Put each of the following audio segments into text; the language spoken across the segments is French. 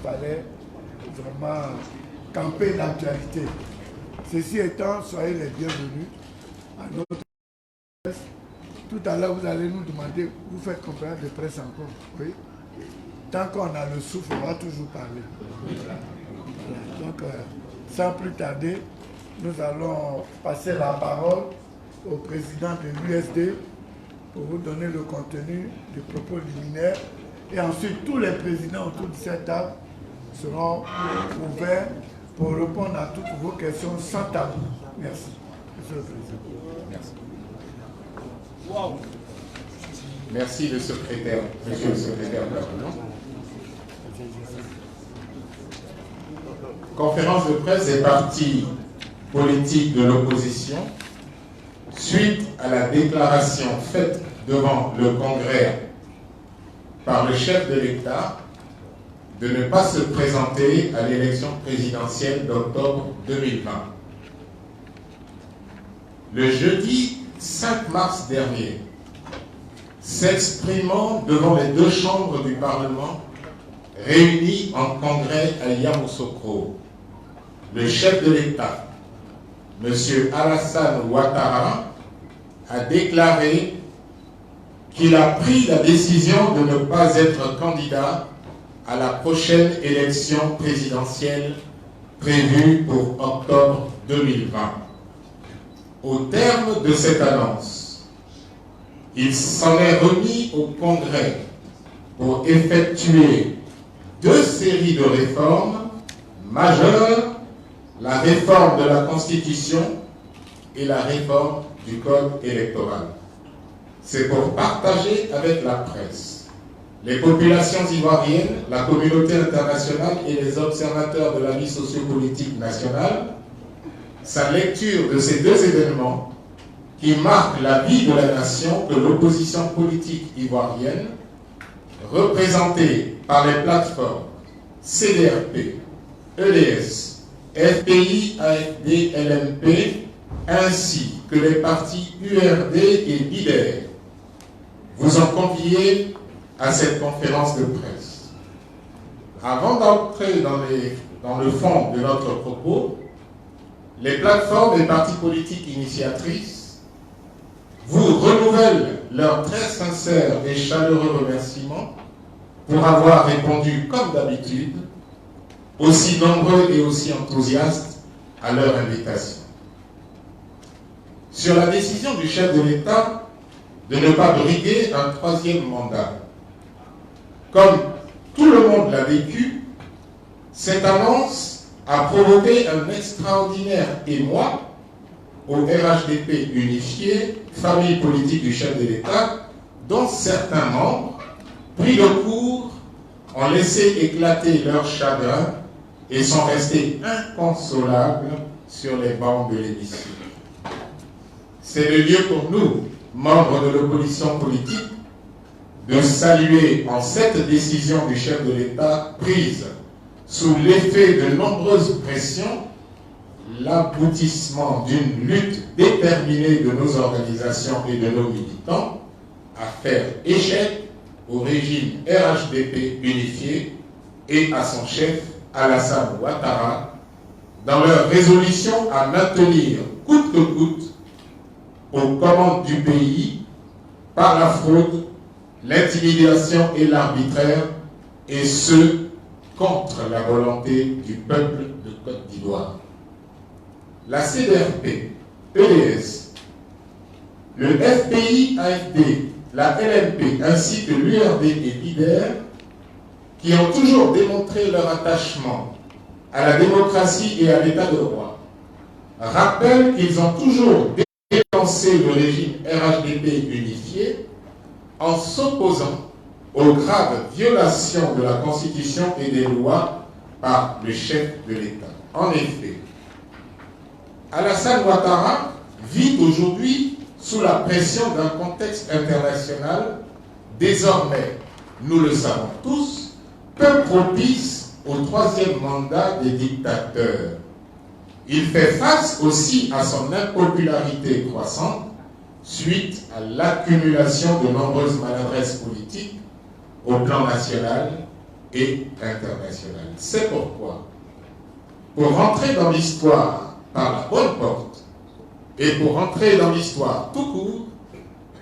fallait vraiment camper l'actualité. Ceci étant, soyez les bienvenus à notre presse. Tout à l'heure, vous allez nous demander, vous faites conférence de presse encore, oui? Tant qu'on a le souffle, on va toujours parler. Voilà. Donc, sans plus tarder, nous allons passer la parole au président de l'USD pour vous donner le contenu du propos liminaire. Et ensuite, tous les présidents autour de cette table seront ouverts pour répondre à toutes vos questions sans tabou. Merci. Monsieur le Président. Merci. Wow. Merci, le secrétaire. Monsieur le secrétaire permanent. Conférence de presse des partis politiques de l'opposition suite à la déclaration faite devant le Congrès par le chef de l'État de ne pas se présenter à l'élection présidentielle d'octobre 2020. Le jeudi 5 mars dernier, s'exprimant devant les deux chambres du Parlement réunies en congrès à Yamoussoukro, le chef de l'État, M. Alassane Ouattara, a déclaré qu'il a pris la décision de ne pas être candidat à la prochaine élection présidentielle prévue pour octobre 2020. Au terme de cette annonce, il s'en est remis au Congrès pour effectuer deux séries de réformes majeures, la réforme de la Constitution et la réforme du Code électoral. C'est pour partager avec la presse, les populations ivoiriennes, la communauté internationale et les observateurs de la vie sociopolitique nationale sa lecture de ces deux événements qui marquent la vie de la nation que l'opposition politique ivoirienne, représentée par les plateformes CDRP, EDS, FPI, AFD, LMP, ainsi que les partis URD et BIDER, vous ont convié à cette conférence de presse. Avant d'entrer dans le fond de notre propos, les plateformes des partis politiques initiatrices vous renouvellent leurs très sincères et chaleureux remerciements pour avoir répondu comme d'habitude, aussi nombreux et aussi enthousiastes à leur invitation. Sur la décision du chef de l'État de ne pas briguer un troisième mandat, comme tout le monde l'a vécu, cette annonce a provoqué un extraordinaire émoi au RHDP unifié, famille politique du chef de l'État, dont certains membres, pris de court, ont laissé éclater leur chagrin et sont restés inconsolables sur les bancs de l'hémicycle. C'est le lieu pour nous, membres de l'opposition politique, de saluer en cette décision du chef de l'État prise sous l'effet de nombreuses pressions, l'aboutissement d'une lutte déterminée de nos organisations et de nos militants à faire échec au régime RHDP unifié et à son chef Alassane Ouattara dans leur résolution à maintenir coûte que coûte aux commandes du pays par la fraude, l'intimidation et l'arbitraire, et ce, contre la volonté du peuple de Côte d'Ivoire. La CDRP, EDS, le FPI, AFD, la LMP ainsi que l'URD et BIDER, qui ont toujours démontré leur attachement à la démocratie et à l'état de droit, rappellent qu'ils ont toujours dénoncé le régime RHDP unifié en s'opposant aux graves violations de la Constitution et des lois par le chef de l'État. En effet, Alassane Ouattara vit aujourd'hui sous la pression d'un contexte international désormais, nous le savons tous, peu propice au troisième mandat des dictateurs. Il fait face aussi à son impopularité croissante suite à l'accumulation de nombreuses maladresses politiques au plan national et internationale. C'est pourquoi, pour rentrer dans l'histoire par la bonne porte et pour rentrer dans l'histoire tout court,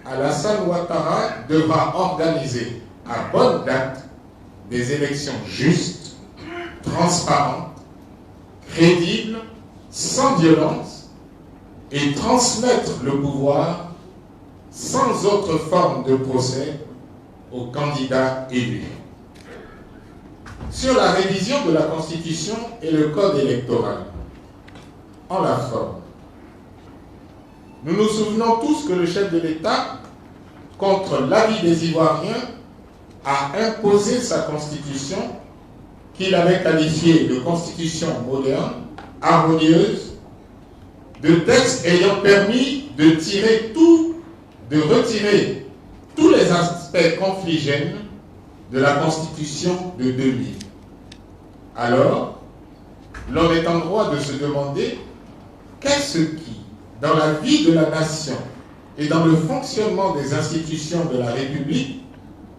Alassane Ouattara devra organiser à bonne date des élections justes, transparentes, crédibles, sans violence et transmettre le pouvoir sans autre forme de procès aux candidats élus. Sur la révision de la Constitution et le Code électoral, en la forme, nous nous souvenons tous que le chef de l'État, contre l'avis des Ivoiriens, a imposé sa Constitution, qu'il avait qualifiée de Constitution moderne, harmonieuse, de texte ayant permis de retirer tous les aspects confligènes de la Constitution de 2000. Alors, l'on est en droit de se demander qu'est-ce qui, dans la vie de la nation et dans le fonctionnement des institutions de la République,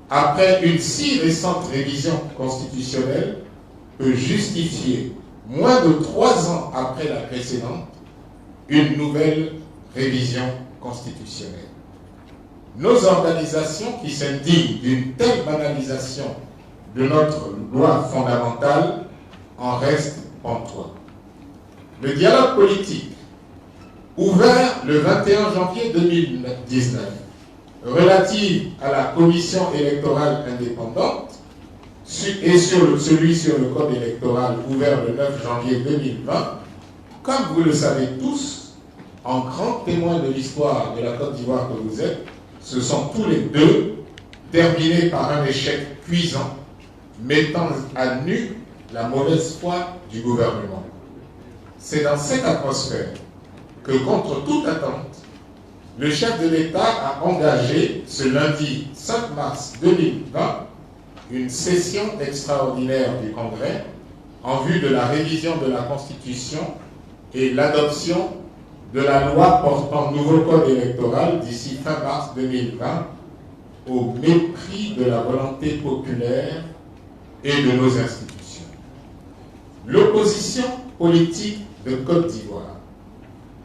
après une si récente révision constitutionnelle, peut justifier, moins de 3 ans après la précédente, une nouvelle révision constitutionnelle. Nos organisations qui s'indignent d'une telle banalisation de notre loi fondamentale en restent pantois. Le dialogue politique, ouvert le 21 janvier 2019, relatif à la commission électorale indépendante, et celui sur le code électoral ouvert le 9 janvier 2020, comme vous le savez tous, en grand témoin de l'histoire de la Côte d'Ivoire que vous êtes, ce sont tous les deux terminés par un échec cuisant, mettant à nu la mauvaise foi du gouvernement. C'est dans cette atmosphère que, contre toute attente, le chef de l'État a engagé ce lundi 5 mars 2020 une session extraordinaire du Congrès en vue de la révision de la Constitution et l'adoption de la loi portant nouveau code électoral d'ici fin mars 2020, au mépris de la volonté populaire et de nos institutions. L'opposition politique de Côte d'Ivoire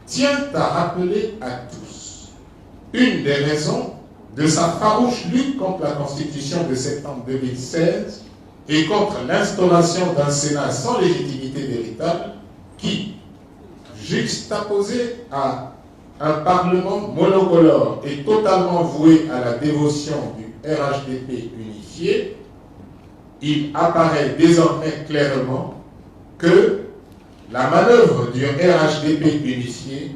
tient à rappeler à tous une des raisons de sa farouche lutte contre la Constitution de septembre 2016 et contre l'instauration d'un Sénat sans légitimité véritable qui, juxtaposé à un Parlement monocolore et totalement voué à la dévotion du RHDP unifié, il apparaît désormais clairement que la manœuvre du RHDP unifié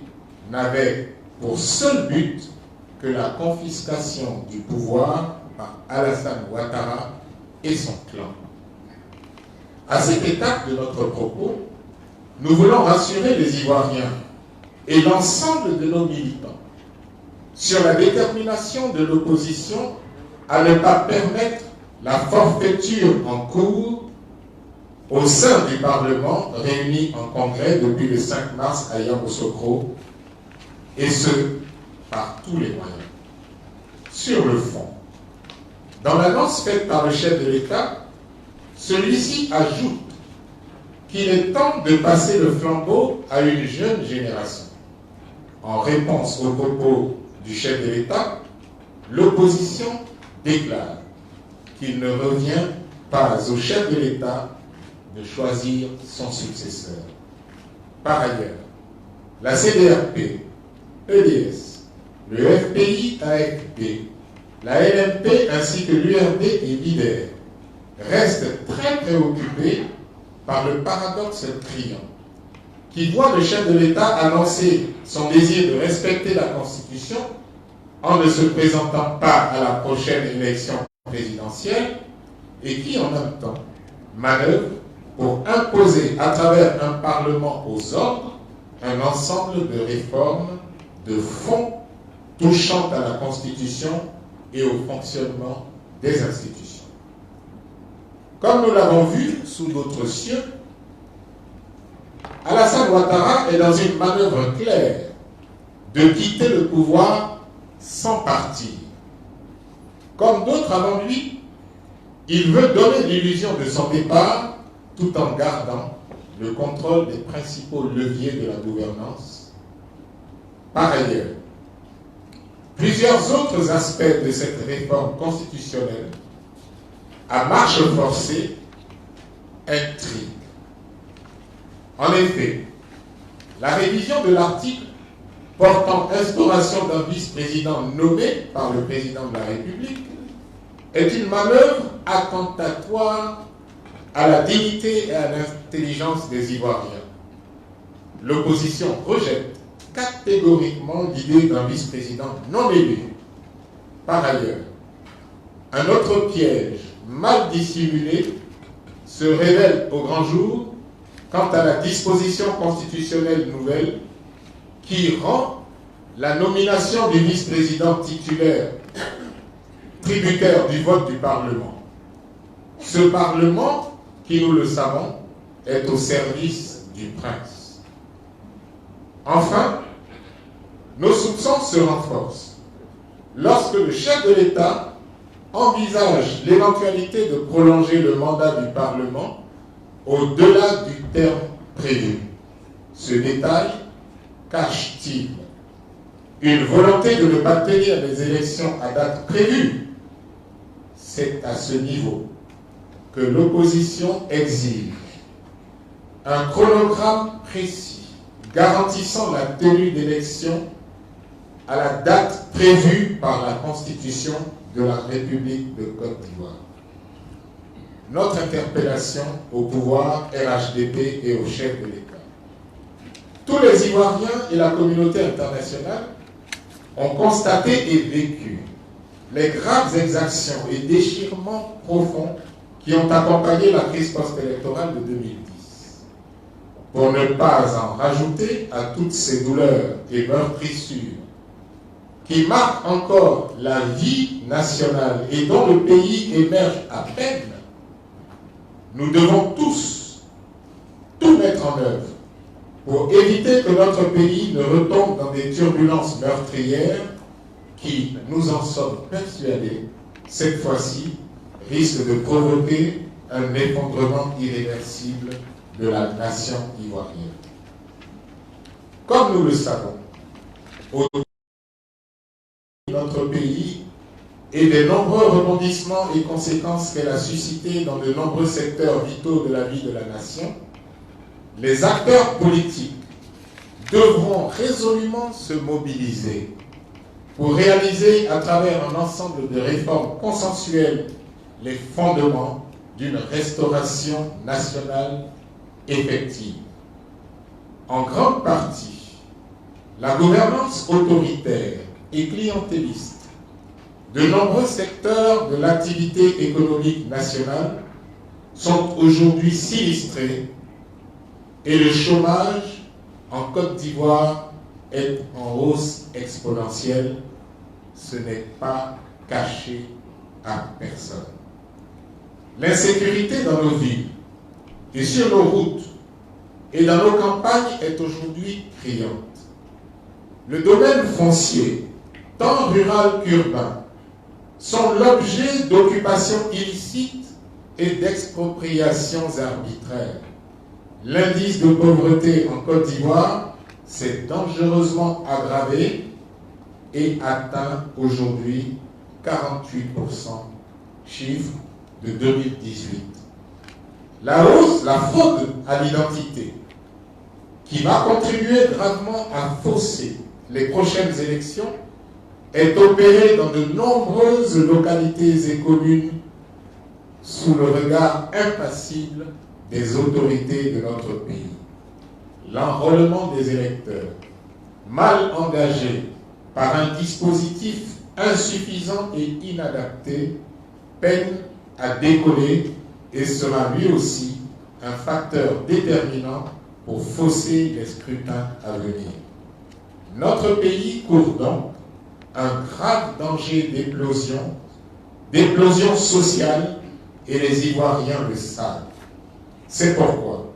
n'avait pour seul but que la confiscation du pouvoir par Alassane Ouattara et son clan. À cette étape de notre propos, nous voulons rassurer les Ivoiriens et l'ensemble de nos militants sur la détermination de l'opposition à ne pas permettre la forfaiture en cours au sein du Parlement réuni en congrès depuis le 5 mars à Yamoussoukro, et ce, par tous les moyens. Sur le fond, dans l'annonce faite par le chef de l'État, celui-ci ajoute qu'il est temps de passer le flambeau à une jeune génération. En réponse aux propos du chef de l'État, l'opposition déclare qu'il ne revient pas au chef de l'État de choisir son successeur. Par ailleurs, la CDRP, EDS, le FPI-AFP, la LMP ainsi que l'URD et l'IDER restent très préoccupés par le paradoxe criant qui voit le chef de l'État annoncer son désir de respecter la Constitution en ne se présentant pas à la prochaine élection présidentielle et qui en même temps manœuvre pour imposer à travers un Parlement aux ordres un ensemble de réformes de fond touchant à la Constitution et au fonctionnement des institutions. Comme nous l'avons vu sous d'autres cieux, Alassane Ouattara est dans une manœuvre claire de quitter le pouvoir sans partir. Comme d'autres avant lui, Il veut donner l'illusion de son départ tout en gardant le contrôle des principaux leviers de la gouvernance. Par ailleurs, plusieurs autres aspects de cette réforme constitutionnelle à marche forcée intriguent. En effet, la révision de l'article portant instauration d'un vice-président nommé par le président de la République est une manœuvre attentatoire à la dignité et à l'intelligence des Ivoiriens. L'opposition rejette catégoriquement l'idée d'un vice-président non élu. Par ailleurs, un autre piège mal dissimulé se révèle au grand jour quant à la disposition constitutionnelle nouvelle qui rend la nomination du vice-président titulaire tributaire du vote du Parlement. Ce Parlement, qui, nous le savons, est au service du prince. Enfin, nos soupçons se renforcent lorsque le chef de l'État envisage l'éventualité de prolonger le mandat du Parlement au-delà du terme prévu. Ce détail cache-t-il une volonté de ne pas tenir les élections à date prévue? C'est à ce niveau que l'opposition exige un chronogramme précis garantissant la tenue d'élections à la date prévue par la Constitution de la République de Côte d'Ivoire. Notre interpellation au pouvoir RHDP et au chef de l'État. Tous les Ivoiriens et la communauté internationale ont constaté et vécu les graves exactions et déchirements profonds qui ont accompagné la crise post-électorale de 2010. Pour ne pas en rajouter à toutes ces douleurs et meurtrissures qui marquent encore la vie nationale et dont le pays émerge à peine, nous devons tous tout mettre en œuvre pour éviter que notre pays ne retombe dans des turbulences meurtrières qui, nous en sommes persuadés, cette fois-ci, risquent de provoquer un effondrement irréversible de la nation ivoirienne. Comme nous le savons, au notre pays et des nombreux rebondissements et conséquences qu'elle a suscités dans de nombreux secteurs vitaux de la vie de la nation, les acteurs politiques devront résolument se mobiliser pour réaliser à travers un ensemble de réformes consensuelles les fondements d'une restauration nationale effective. En grande partie, la gouvernance autoritaire et clientéliste de nombreux secteurs de l'activité économique nationale sont aujourd'hui sinistrés et le chômage en Côte d'Ivoire est en hausse exponentielle. Ce n'est pas caché à personne. L'insécurité dans nos villes et sur nos routes et dans nos campagnes est aujourd'hui criante. Le domaine foncier, tant rural qu'urbain, sont l'objet d'occupations illicites et d'expropriations arbitraires. L'indice de pauvreté en Côte d'Ivoire s'est dangereusement aggravé et atteint aujourd'hui 48%, chiffre de 2018. La hausse, la fraude à l'identité, qui va contribuer gravement à fausser les prochaines élections, est opérée dans de nombreuses localités et communes sous le regard impassible des autorités de notre pays. L'enrôlement des électeurs, mal engagé par un dispositif insuffisant et inadapté, peine à décoller et sera lui aussi un facteur déterminant pour fausser les scrutins à venir. Notre pays court donc un grave danger d'éclosion sociale, et les Ivoiriens le savent. C'est pourquoi,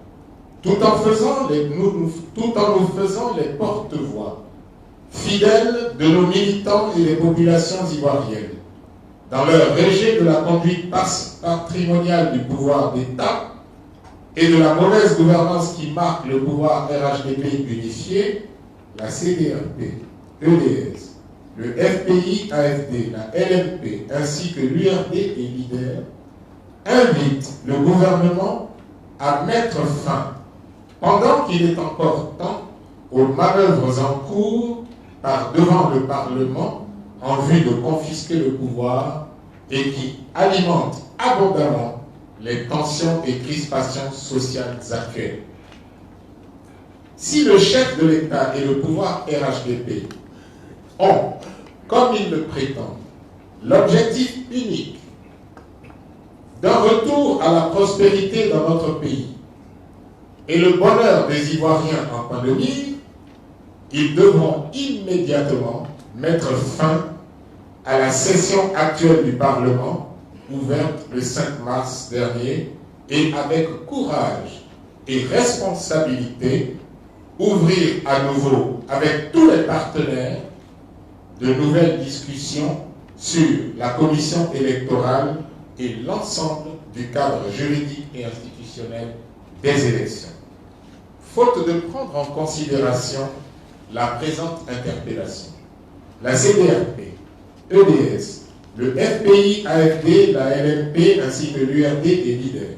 tout en nous faisant les porte-voix fidèles de nos militants et des populations ivoiriennes, dans leur régime de la conduite patrimoniale du pouvoir d'État et de la mauvaise gouvernance qui marque le pouvoir RHDP unifié, la CDRP, EDS, le FPI-AFD, la LMP, ainsi que l'URD et l'IDER, invitent le gouvernement à mettre fin, pendant qu'il est encore temps, aux manœuvres en cours par devant le Parlement en vue de confisquer le pouvoir et qui alimentent abondamment les tensions et crispations sociales actuelles. Si le chef de l'État et le pouvoir RHDP ont, comme ils le prétendent, l'objectif unique d'un retour à la prospérité dans notre pays et le bonheur des Ivoiriens en pandémie, ils devront immédiatement mettre fin à la session actuelle du Parlement, ouverte le 5 mars dernier, et avec courage et responsabilité, ouvrir à nouveau avec tous les partenaires de nouvelles discussions sur la commission électorale et l'ensemble du cadre juridique et institutionnel des élections. Faute de prendre en considération la présente interpellation, la CDRP, EDS, le FPI-AFD, la LMP ainsi que l'URD et l'IDER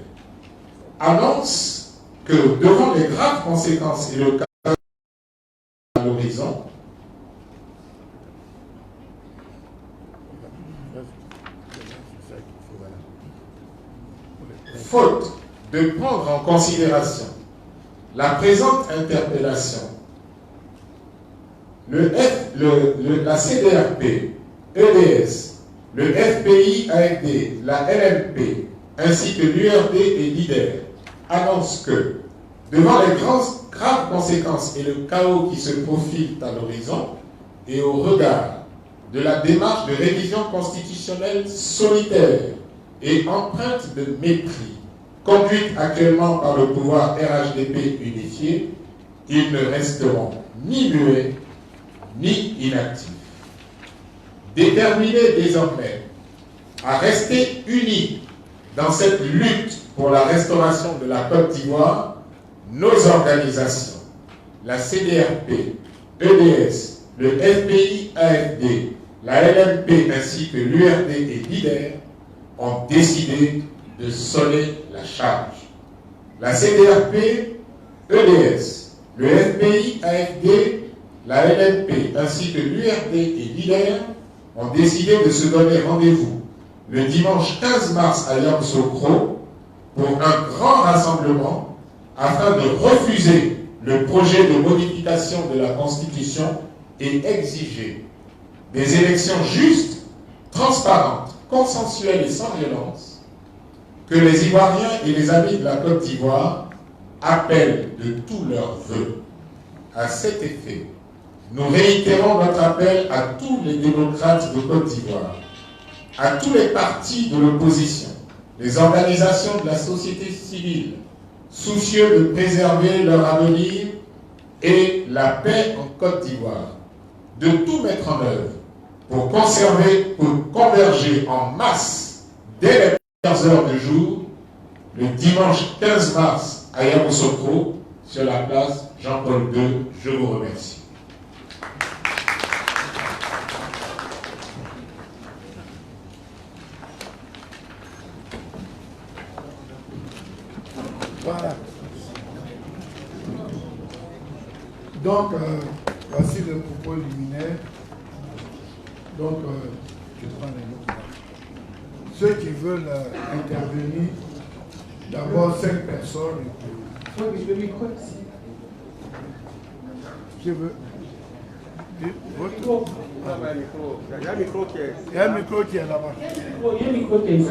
annoncent que devant les graves conséquences et le cas à l'horizon, faute de prendre en considération la présente interpellation, la CDRP, EDS, le FPI-AFD, la LMP, ainsi que l'URD et l'IDER annoncent que, devant les graves conséquences et le chaos qui se profilent à l'horizon, et au regard de la démarche de révision constitutionnelle solitaire et empreinte de mépris, conduite actuellement par le pouvoir RHDP unifié, ils ne resteront ni muets ni inactifs. Déterminés désormais à rester unis dans cette lutte pour la restauration de la Côte d'Ivoire, nos organisations, la CDRP, EDS, le FPI-AFD, la LMP ainsi que l'URD et l'IDER ont décidé de sonner la charge. La CDRP, EDS, le FPI-AFD, la LMP ainsi que l'URD et l'IDER ont décidé de se donner rendez-vous le dimanche 15 mars à Yamoussoukro pour un grand rassemblement afin de refuser le projet de modification de la Constitution et exiger des élections justes, transparentes, consensuelles et sans violence que les Ivoiriens et les amis de la Côte d'Ivoire appellent de tous leurs vœux. À cet effet, nous réitérons notre appel à tous les démocrates de Côte d'Ivoire, à tous les partis de l'opposition, les organisations de la société civile, soucieux de préserver leur avenir et la paix en Côte d'Ivoire, de tout mettre en œuvre pour converger en masse dès les premières heures du jour, le dimanche 15 mars à Yamoussoukro, sur la place Jean-Paul II. Je vous remercie. Voilà. Donc, voici le propos liminaire. Donc, je prends les notes. Ceux qui veulent intervenir, d'abord 5 personnes. Oui, mais le micro ici. Je veux. Votre micro. Il y a un micro qui est. Il y a un micro qui est là-bas. Il y a un micro qui est ici.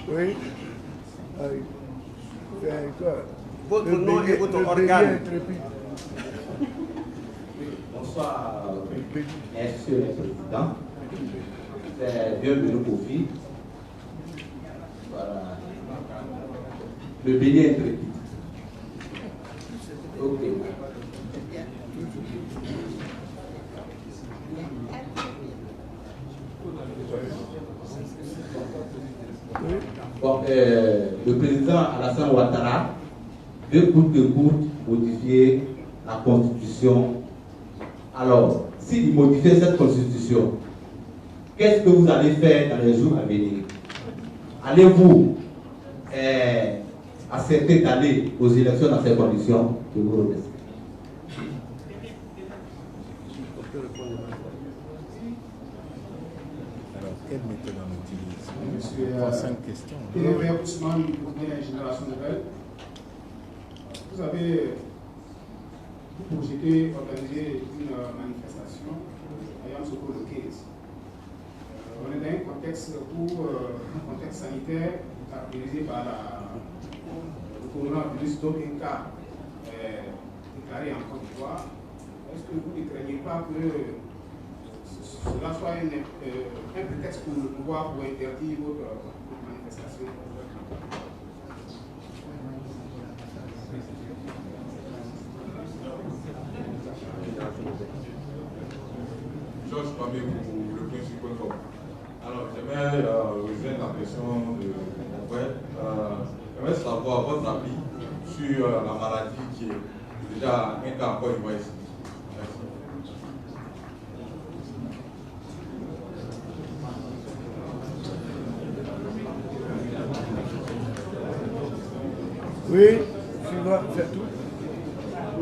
Oui. Oui. Votre nom et votre organe. Bonsoir, Monsieur le Président. C'est bienvenue au FI. Voilà. Le Bénin intrépide. Ok. Bon, le président Alassane Ouattara veut coûte que coûte modifier la Constitution. Alors, s'il modifie cette Constitution, qu'est-ce que vous allez faire dans les jours à venir? Allez-vous accepter d'aller aux élections dans ces conditions? Je vous remercie. Alors, quelle méthode on utilise? Monsieur, 5 questions. Télévert Ousmane, du gouvernement de la Génération Nouvelle. Vous avez projeté organiser une manifestation à Yamoussoukro le 15. On est dans un contexte un contexte sanitaire caractérisé par le coronavirus, donc un cas déclaré en Côte d'Ivoire. Est-ce que vous ne craignez pas que cela soit un prétexte pour le pouvoir pour interdire votre manifestation? Georges Pamé pour le principe.com. Alors, j'aimerais rejoindre la question de mon frère. J'aimerais savoir votre avis sur la maladie qui est déjà un cas encore une fois ici. Merci. Oui, tu vas faire tout.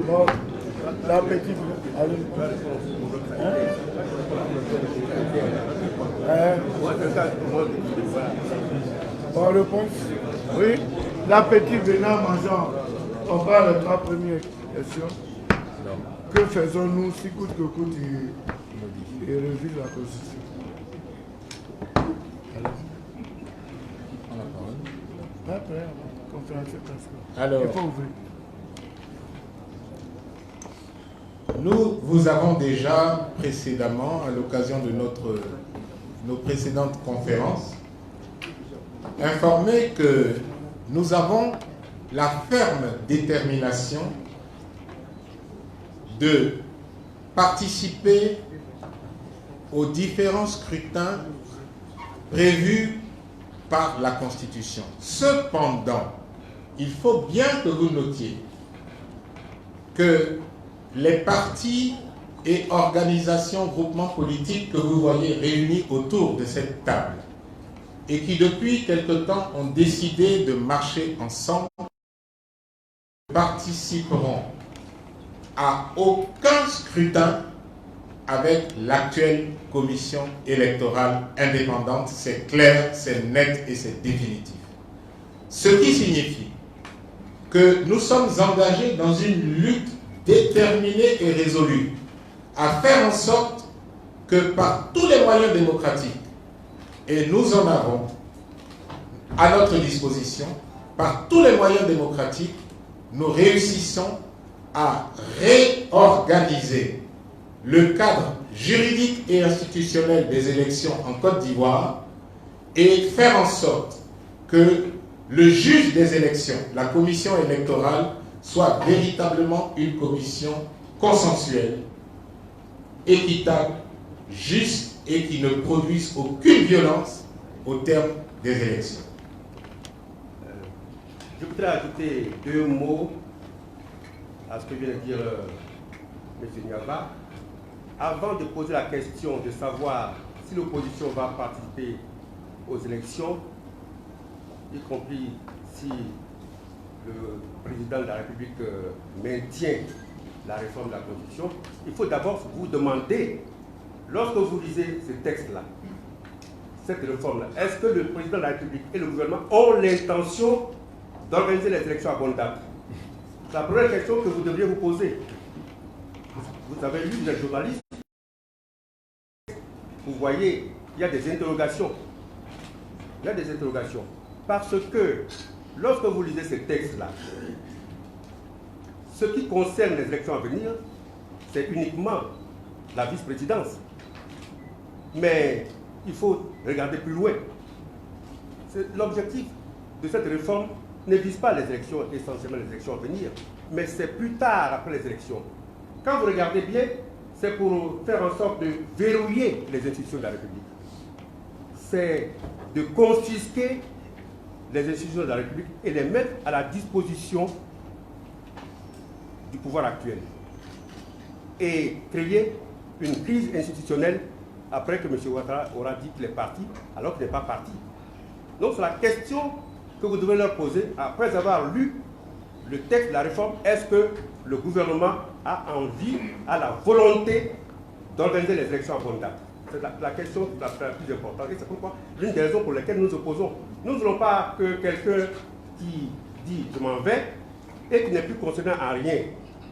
Bon, la petite. Allez. Bonne réponse. Oui, l'appétit venant mangeant. On parle des 3 premières questions. Que faisons-nous si coûte que coûte et révise la Constitution? Après, conférence de presse. Alors, Il faut ouvrir. nous vous avons déjà précédemment, à l'occasion de nos précédentes conférences, informé que nous avons la ferme détermination de participer aux différents scrutins prévus par la Constitution. Cependant, il faut bien que vous notiez que les partis et organisations, groupements politiques que vous voyez réunis autour de cette table et qui depuis quelque temps ont décidé de marcher ensemble participeront à aucun scrutin avec l'actuelle commission électorale indépendante. C'est clair, c'est net et c'est définitif. Ce qui signifie que nous sommes engagés dans une lutte déterminée et résolue à faire en sorte que par tous les moyens démocratiques, et nous en avons à notre disposition, par tous les moyens démocratiques, nous réussissons à réorganiser le cadre juridique et institutionnel des élections en Côte d'Ivoire et faire en sorte que le juge des élections, la commission électorale, soit véritablement une commission consensuelle, équitable, juste et qui ne produise aucune violence au terme des élections. Je voudrais ajouter 2 mots à ce que vient de dire M. Niaba. Avant de poser la question de savoir si l'opposition va participer aux élections, y compris si le président de la République maintient la réforme de la Constitution, il faut d'abord vous demander, lorsque vous lisez ce texte-là, cette réforme-là, est-ce que le président de la République et le gouvernement ont l'intention d'organiser les élections à bonne date? C'est la première question que vous devriez vous poser. Vous avez lu, vous êtes journaliste, vous voyez, il y a des interrogations. Il y a des interrogations. Parce que, lorsque vous lisez ces textes-là, ce qui concerne les élections à venir, c'est uniquement la vice-présidence. Mais il faut regarder plus loin. L'objectif de cette réforme ne vise pas les élections, essentiellement les élections à venir, mais c'est plus tard, après les élections. Quand vous regardez bien, c'est pour faire en sorte de verrouiller les institutions de la République. C'est de confisquer les institutions de la République et les mettre à la disposition du pouvoir actuel. Et créer une crise institutionnelle après que M. Ouattara aura dit qu'il est parti, alors qu'il n'est pas parti. Donc c'est la question que vous devez leur poser, après avoir lu le texte de la réforme, est-ce que le gouvernement a envie, a la volonté d'organiser les élections à bonne date? C'est la question la plus importante. Et c'est pourquoi l'une des raisons pour lesquelles nous nous opposons. Nous ne voulons pas que quelqu'un qui dit « je m'en vais » et qui n'est plus concerné en rien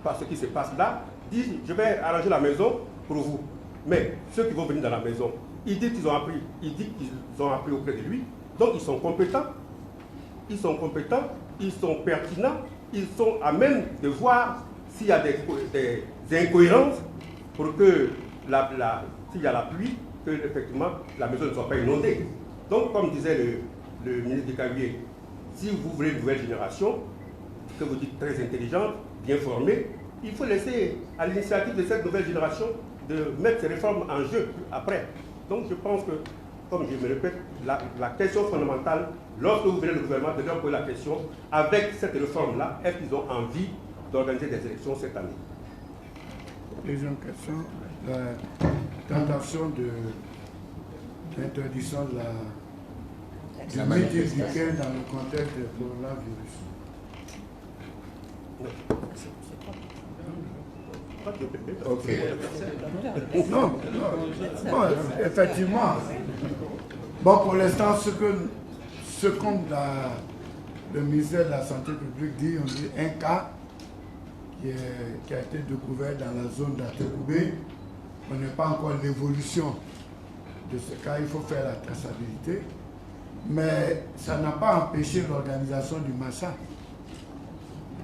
par ce qui se passe là, dise « je vais arranger la maison pour vous ». Mais ceux qui vont venir dans la maison, ils disent qu'ils ont appris, auprès de lui, donc ils sont compétents, ils sont pertinents, ils sont à même de voir s'il y a des incohérences pour que s'il y a la pluie, que effectivement la maison ne soit pas inondée. Donc, comme disait le ministre du Cabinet, si vous voulez une nouvelle génération, que vous dites très intelligente, bien formée, il faut laisser à l'initiative de cette nouvelle génération de mettre ces réformes en jeu après. Donc, je pense que, comme je me répète, la question fondamentale, lorsque vous venez le gouvernement, de leur poser la question, avec cette réforme-là, est-ce qu'ils ont envie d'organiser des élections cette année? Deuxième question, la tentation de l'interdiction du meeting week-end dans le contexte du coronavirus. Ok. Non, effectivement. Bon, pour l'instant, ce qu'on le ministère de la Santé publique dit, on dit un cas qui a été découvert dans la zone d'Atekoubé. On n'est pas encore l'évolution de ce cas, il faut faire la traçabilité. Mais ça n'a pas empêché l'organisation du massacre.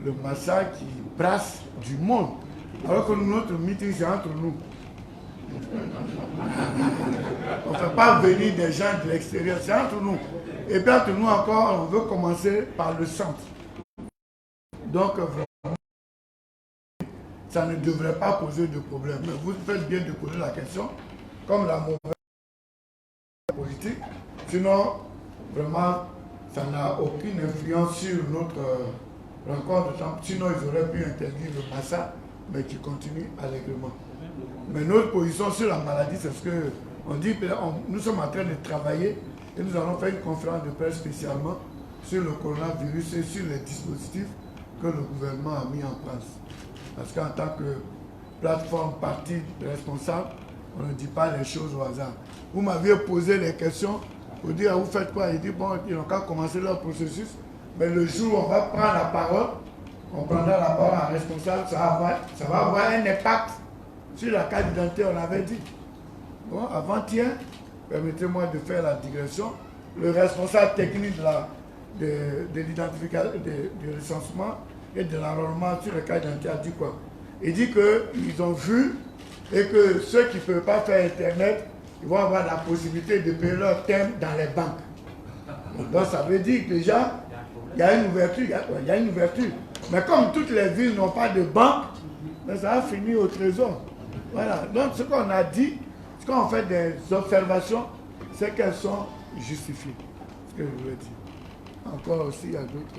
Le massacre qui brasse du monde. Alors que notre meeting, c'est entre nous. On ne fait pas venir des gens de l'extérieur, c'est entre nous. Et puis entre nous encore, on veut commencer par le centre. Donc vraiment, ça ne devrait pas poser de problème. Mais vous faites bien de poser la question, comme la mauvaise politique. Sinon, vraiment, ça n'a aucune influence sur notre rencontre. Sinon, ils auraient pu interdire le massacre, mais qui continue allègrement. Mais notre position sur la maladie, c'est ce qu'on dit. Nous sommes en train de travailler et nous allons faire une conférence de presse spécialement sur le coronavirus et sur les dispositifs que le gouvernement a mis en place. Parce qu'en tant que plateforme partie responsable, on ne dit pas les choses au hasard. Vous m'aviez posé les questions pour dire vous faites quoi? Il dit bon, ils n'ont qu'à commencer leur processus, mais le jour où on va prendre la parole, on prendra la parole en responsable, ça va avoir un impact sur la carte d'identité, on l'avait dit. Bon, avant-hier, permettez-moi de faire la digression, le responsable technique de l'identification, du recensement et de l'enrôlement sur le carte d'identité a dit quoi? Il dit qu'ils ont vu et que ceux qui ne peuvent pas faire Internet, ils vont avoir la possibilité de payer leur terme dans les banques. Donc ça veut dire que déjà, il y a une ouverture, il y a une ouverture. Mais comme toutes les villes n'ont pas de banque, mais ça va finir au trésor. Voilà. Donc ce qu'on a dit, ce qu'on fait des observations, c'est qu'elles sont justifiées. Ce que je voulais dire. Encore aussi, il y a d'autres.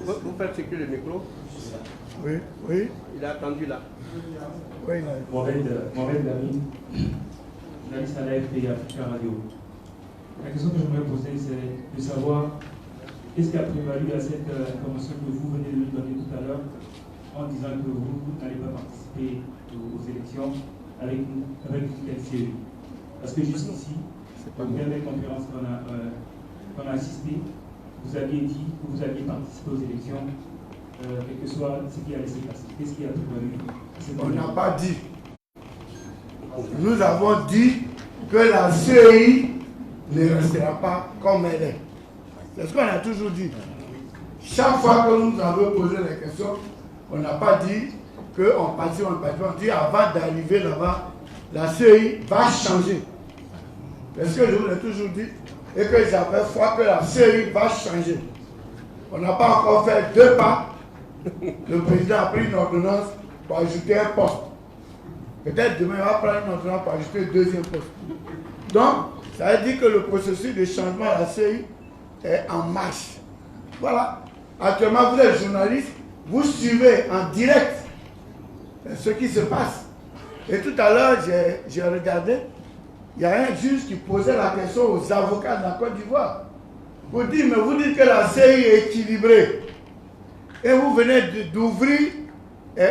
Vous faites circuler le micro? Oui, oui. Il a attendu là. Oui, Mohamed Lamine, journaliste à l'AFP Africa Radio. La question que j'aimerais poser, c'est de savoir qu'est-ce qui a prévalu à cette information que vous venez de nous donner tout à l'heure en disant que vous n'allez pas participer aux élections avec une telle série. Parce que jusqu'ici, aux dernières conférences qu'on a assistées, vous aviez dit que vous alliez participer aux élections, quel que soit ce qui a laissé passer. Qu'est-ce qui a prévalu? On n'a pas dit. Nous avons dit que la CEI ne restera pas comme elle est. C'est ce qu'on a toujours dit. chaque fois que nous avons posé la question, on n'a pas dit qu'on partit, on dit avant d'arriver là-bas, la CEI va changer. Parce que je vous l'ai toujours dit, et que j'avais foi que la CEI va changer. On n'a pas encore fait 2 pas. Le président a pris une ordonnance pour ajouter un poste. Peut-être demain, il va prendre une ordonnance pour ajouter un 2e poste. Donc, ça veut dire que le processus de changement à la CEI est en marche. Voilà. Actuellement, vous êtes journaliste, vous suivez en direct ce qui se passe. Et tout à l'heure, j'ai regardé, il y a un juge qui posait la question aux avocats de la Côte d'Ivoire. Vous dites, mais vous dites que la CEI est équilibrée. Et vous venez d'ouvrir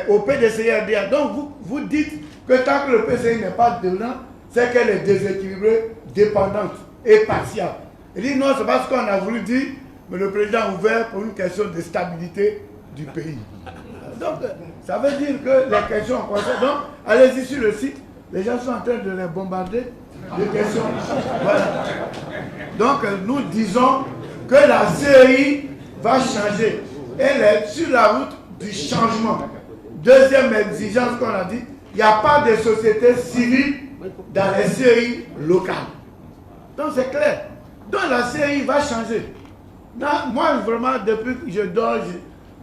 au PDCRDA. Donc vous dites que tant que le PCI n'est pas dedans, c'est qu'elle est déséquilibrée, dépendante et partiale. Il dit non, c'est parce qu'on a voulu dire, mais le président a ouvert pour une question de stabilité du pays. Donc, ça veut dire que les questions ont commencé. Donc, allez-y sur le site, les gens sont en train de les bombarder de questions. Voilà. Donc, nous disons que la CEI va changer. Elle est sur la route du changement. Deuxième exigence qu'on a dit, il n'y a pas de société civile dans les CEI locales. Donc, c'est clair. Donc, la CEI va changer. Non, moi, vraiment, depuis que je dors,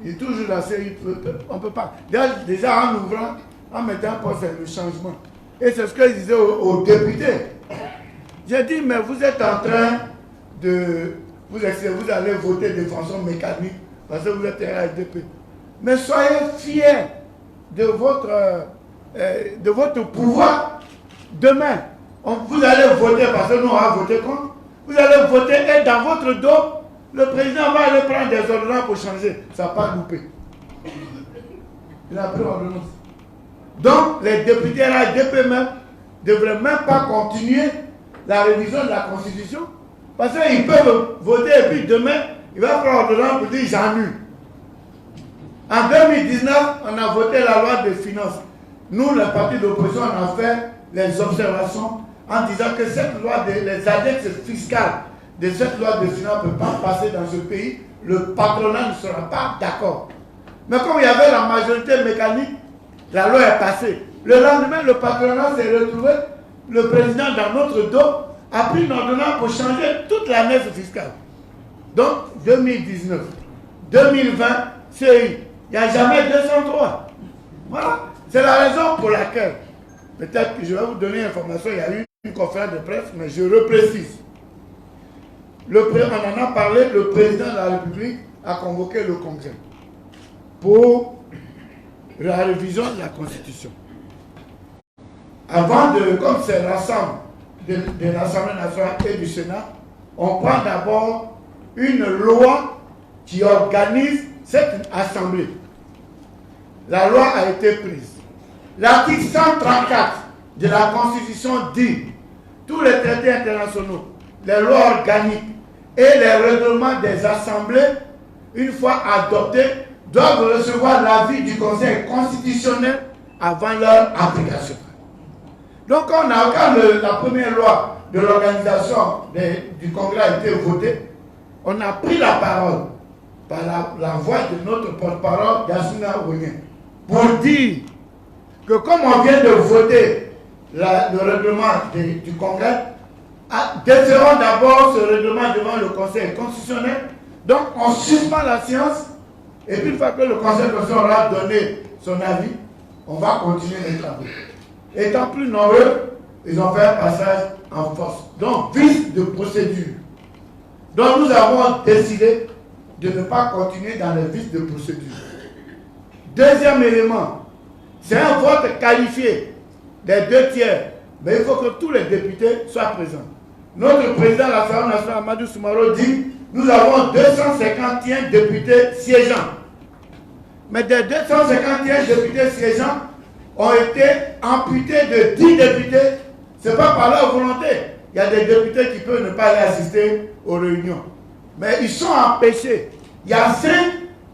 j'ai toujours la CEI. On ne peut pas. Déjà, en ouvrant, en mettant pour faire le changement. Et c'est ce que je disais aux députés. J'ai dit, mais vous êtes en train de... Vous allez voter de façon mécanique parce que vous êtes RHDP. Mais soyez fiers de votre pouvoir. Demain, vous allez voter parce que nous, on va voter contre. Vous allez voter et dans votre dos, le président va aller prendre des ordonnances pour changer. Ça n'a pas loupé. Il a pris l'ordonnance. Donc, les députés RHDP même ne devraient même pas continuer la révision de la Constitution. Parce qu'ils peuvent voter et puis demain, il va prendre l'ordonnance pour dire j'annule. En 2019, on a voté la loi des finances. Nous, les partis d'opposition, on a fait les observations en disant que cette loi, les annexes fiscales de cette loi de finances ne peuvent pas passer dans ce pays. Le patronat ne sera pas d'accord. Mais comme il y avait la majorité mécanique, la loi est passée. Le lendemain, le patronat s'est retrouvé, le président dans notre dos a pris une ordonnance pour changer toute l'annexe fiscale. Donc, 2019, 2020, CEI. Il n'y a jamais 203. Voilà. C'est la raison pour laquelle, peut-être que je vais vous donner une information, il y a eu une conférence de presse, mais je reprécise. On en a parlé, le président de la République a convoqué le Congrès pour la révision de la Constitution. Avant comme c'est l'ensemble de l'Assemblée nationale et du Sénat, on prend d'abord une loi qui organise cette Assemblée. La loi a été prise. L'article 134 de la Constitution dit tous les traités internationaux, les lois organiques et les règlements des assemblées, une fois adoptés, doivent recevoir l'avis du Conseil constitutionnel avant leur application. Donc, quand la première loi de l'organisation du Congrès a été votée, on a pris la parole par la voix de notre porte-parole, Yasuna Ouenien, pour dire que comme on vient de voter le règlement du Congrès, déférons d'abord ce règlement devant le Conseil constitutionnel. Donc, on suspend la séance et puis une fois que le Conseil constitutionnel aura donné son avis, on va continuer les travaux. Étant plus nombreux, ils ont fait un passage en force. Donc, vice de procédure. Donc, nous avons décidé de ne pas continuer dans les vices de procédure. Deuxième élément, c'est un vote qualifié des 2 tiers. Mais il faut que tous les députés soient présents. Notre président de l'Assemblée nationale, Amadou Soumaro, dit nous avons 251 députés siégeants. Mais des 251 députés siégeants ont été amputés de 10 députés. Ce n'est pas par leur volonté. Il y a des députés qui peuvent ne pas aller assister aux réunions. Mais ils sont empêchés. Il y a 5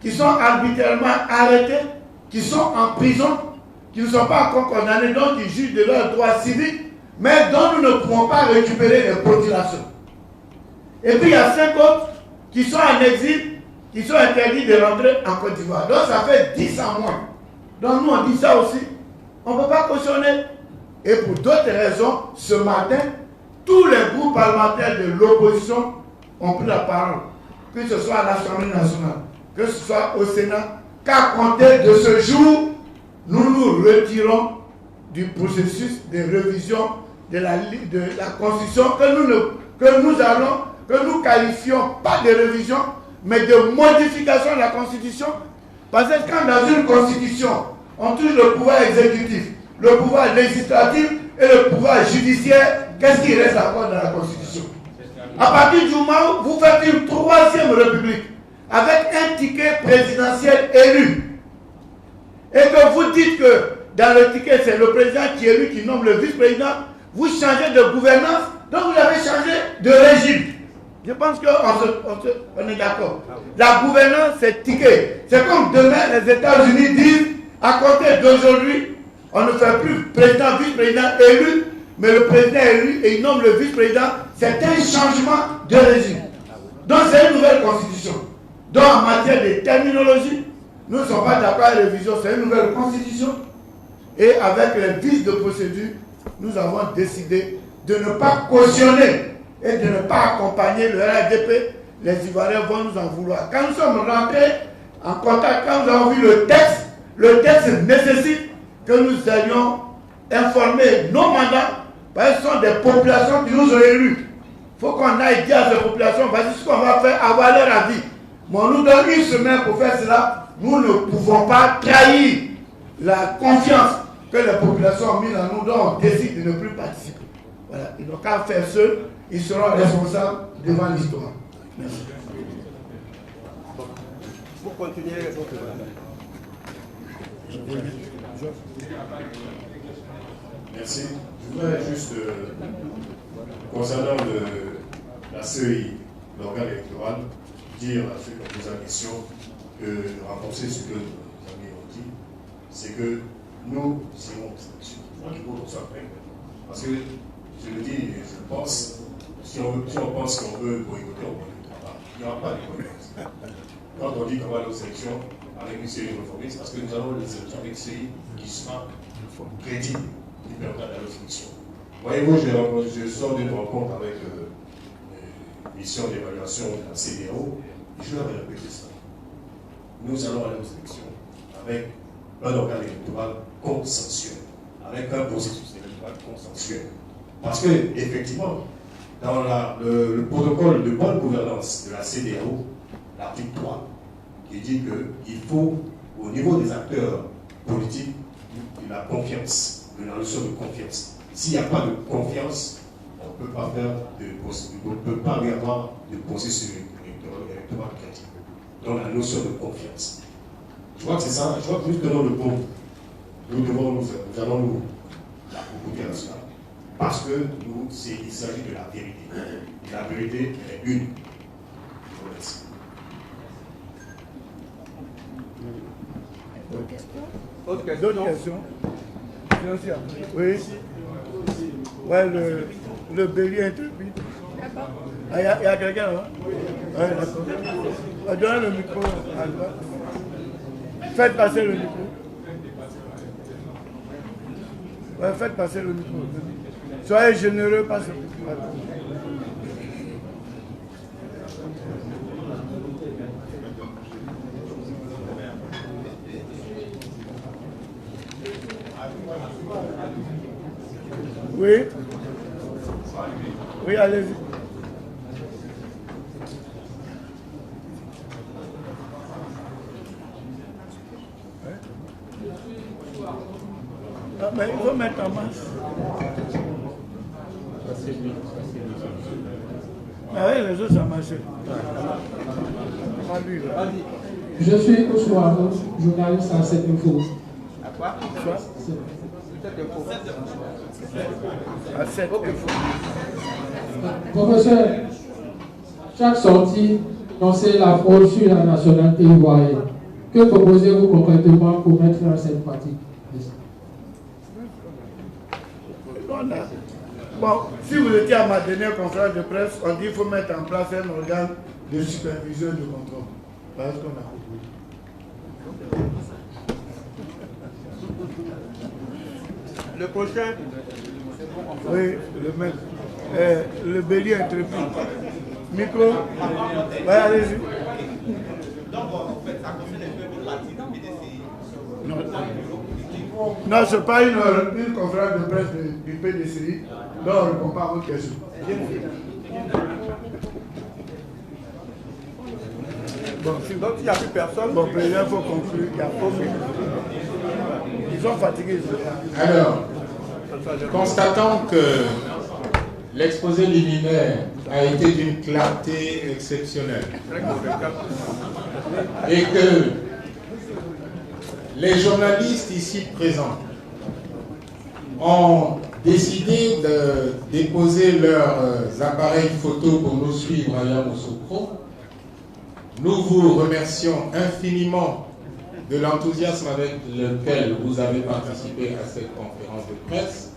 qui sont arbitrairement arrêtés, qui sont en prison, qui ne sont pas encore condamnés, donc ils jugent de leurs droits civiques, mais dont nous ne pouvons pas récupérer les procurations. Et puis il y a 5 autres qui sont en exil, qui sont interdits de rentrer en Côte d'Ivoire. Donc ça fait 10 ans moins. Donc nous on dit ça aussi. On ne peut pas cautionner. Et pour d'autres raisons, ce matin, tous les groupes parlementaires de l'opposition ont pris la parole. Que ce soit à l'Assemblée nationale, que ce soit au Sénat, qu'à compter de ce jour, nous nous retirons du processus de révision de la Constitution que nous qualifions pas de révision, mais de modification de la Constitution. Parce que quand dans une Constitution, on touche le pouvoir exécutif, le pouvoir législatif et le pouvoir judiciaire, qu'est-ce qui reste encore dans la Constitution? À partir du moment où vous faites une 3e république, avec un ticket présidentiel élu, et que vous dites que dans le ticket, c'est le président qui est élu, qui nomme le vice-président, vous changez de gouvernance, donc vous avez changé de régime. Je pense qu'on est d'accord. La gouvernance, c'est ticket. C'est comme demain, les États-Unis disent, à compter d'aujourd'hui, on ne fait plus président, vice-président élu, mais le président élu et il nomme le vice-président. C'est un changement de régime. Donc c'est une nouvelle constitution. Donc en matière de terminologie, nous ne sommes pas d'accord avec la révision, c'est une nouvelle constitution. Et avec les vices de procédure, nous avons décidé de ne pas cautionner et de ne pas accompagner le RDP. Les Ivoiriens vont nous en vouloir. Quand nous sommes rentrés en contact, quand nous avons vu le texte nécessite que nous allions informer nos mandats, parce que ce sont des populations qui nous ont élus. Il faut qu'on aille dire à ces populations, voici ce qu'on va faire, avoir leur avis. Mais on nous donne une semaine pour faire cela. Nous ne pouvons pas trahir la confiance que les populations ont mis en nous, donc on décide de ne plus participer. Voilà. Ils n'ont qu'à faire seuls, ils seront responsables devant l'histoire. Merci. Pour continuer, merci. Je voudrais juste, concernant la CEI, l'organe électoral, dire à ceux qui ont posé la question que renforcer ce que nos amis ont dit, c'est que nous irons après. Parce que, je le dis et je le pense, si on pense qu'on veut boycotter, on boycottera pas. Il n'y aura pas de boycott. Quand on dit qu'on va aller aux élections avec une série réformiste, parce que nous allons les élections avec une série qui sera crédible, qui permettra d'aller aux élections. Voyez-vous, je sors d'une rencontre avec une mission d'évaluation de la CDAO, et je leur ai répété ça. Nous allons aller aux élections avec un organe électoral consensuel, avec un processus électoral consensuel. Parce que, effectivement, dans le protocole de bonne gouvernance de la CDAO, l'article 3, qui dit qu'il faut, au niveau des acteurs politiques, de la confiance, de la notion de confiance. S'il n'y a pas de confiance, on ne peut pas y avoir de processus électoral crédible. Donc la notion de confiance. Je crois que c'est ça. Je crois que nous tenons le bon. Nous allons nous écouter à cela. Parce que il s'agit de la vérité. La vérité est une. Je vous remercie. D'autres questions? Oui. Ouais, le bélier intrépide. Ah, il y a quelqu'un là? Oui, d'accord. Donnez le micro à droite. Faites passer le micro. Ouais, faites passer le micro. Soyez généreux, passez le micro. Oui. Oui, allez-y. Ah, mais il faut mettre en marche. Ah oui, les autres, ça marche. Je suis Ousmane, journaliste à cette info. À quoi? À 7 Professeur, chaque sortie, c'est la fraude sur la nationalité ivoirienne. Que proposez-vous concrètement pour mettre en cette pratique? Bon, si vous étiez à ma dernière conférence de presse, on dit qu'il faut mettre en place un organe de supervision et de contrôle. Parce qu'on a compris. Le prochain. Oui, le maître. Le bélier intrépide. Micro. Ouais, allez-y. Donc, en fait, ça concerne un peu la dynamique de ces... Non, ce n'est pas une conférence de presse du PDCI, donc on ne répond pas à vos questions. Bon, donc il n'y a plus personne. Bon, président, il faut conclure. Il y a ils sont fatigués. Alors, constatant que l'exposé liminaire a été d'une clarté exceptionnelle et que les journalistes ici présents ont décidé de déposer leurs appareils photo pour nous suivre à Yamoussoukro, nous vous remercions infiniment de l'enthousiasme avec lequel vous avez participé à cette conférence de presse.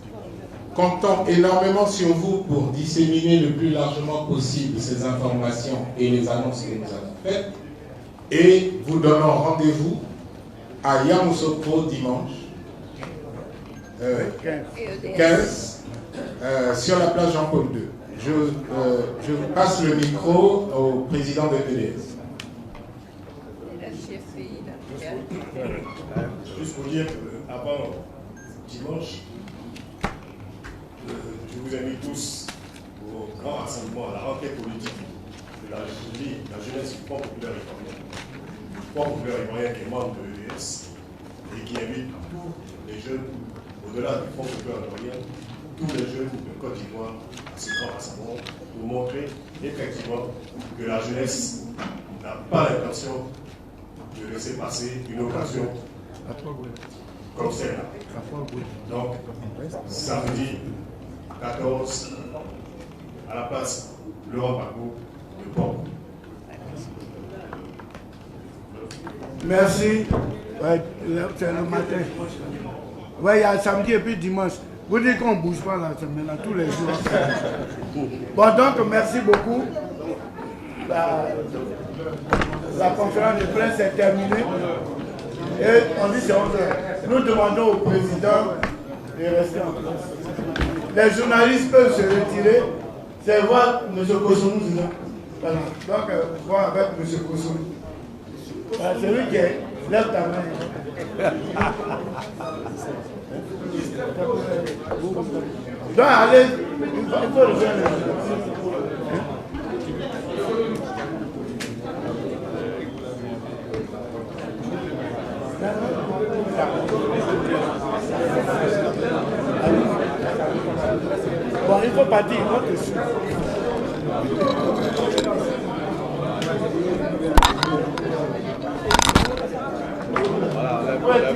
Comptons énormément sur vous pour disséminer le plus largement possible ces informations et les annonces que nous avons faites. Et vous donnons rendez-vous à Yamoussoukro dimanche 15 sur la place Jean-Paul II. Je vous passe le micro au président de EDS. Juste pour dire qu'avant dimanche, je vous invite tous au grand rassemblement, à la rentrée politique de la République, la jeunesse du Front populaire ivoirien. Le Front populaire ivoirien qui est membre de l'EDS et qui invite tous les jeunes, au-delà du Front populaire ivoirien, tous les jeunes de Côte d'Ivoire à ce grand rassemblement pour montrer effectivement que la jeunesse n'a pas l'intention de laisser passer une occasion comme celle-là. Donc, samedi 14, à la place Laurent Gbagbo de Port. Merci. Ouais, c'est le matin. Oui, il y a samedi et puis dimanche. Vous dites qu'on ne bouge pas la semaine, tous les jours. Bon, donc, merci beaucoup. La conférence de presse est terminée. Et on dit c'est 11h. Nous demandons au président de rester en place. Les journalistes peuvent se retirer. C'est voir M. Kossoumou. Voilà. Donc, voir avec M. Kossoumou. Voilà, c'est lui qui est. Lève ta main. Donc, allez, il faut le faire. Bon, il faut partir, il faut te suivre. Voilà,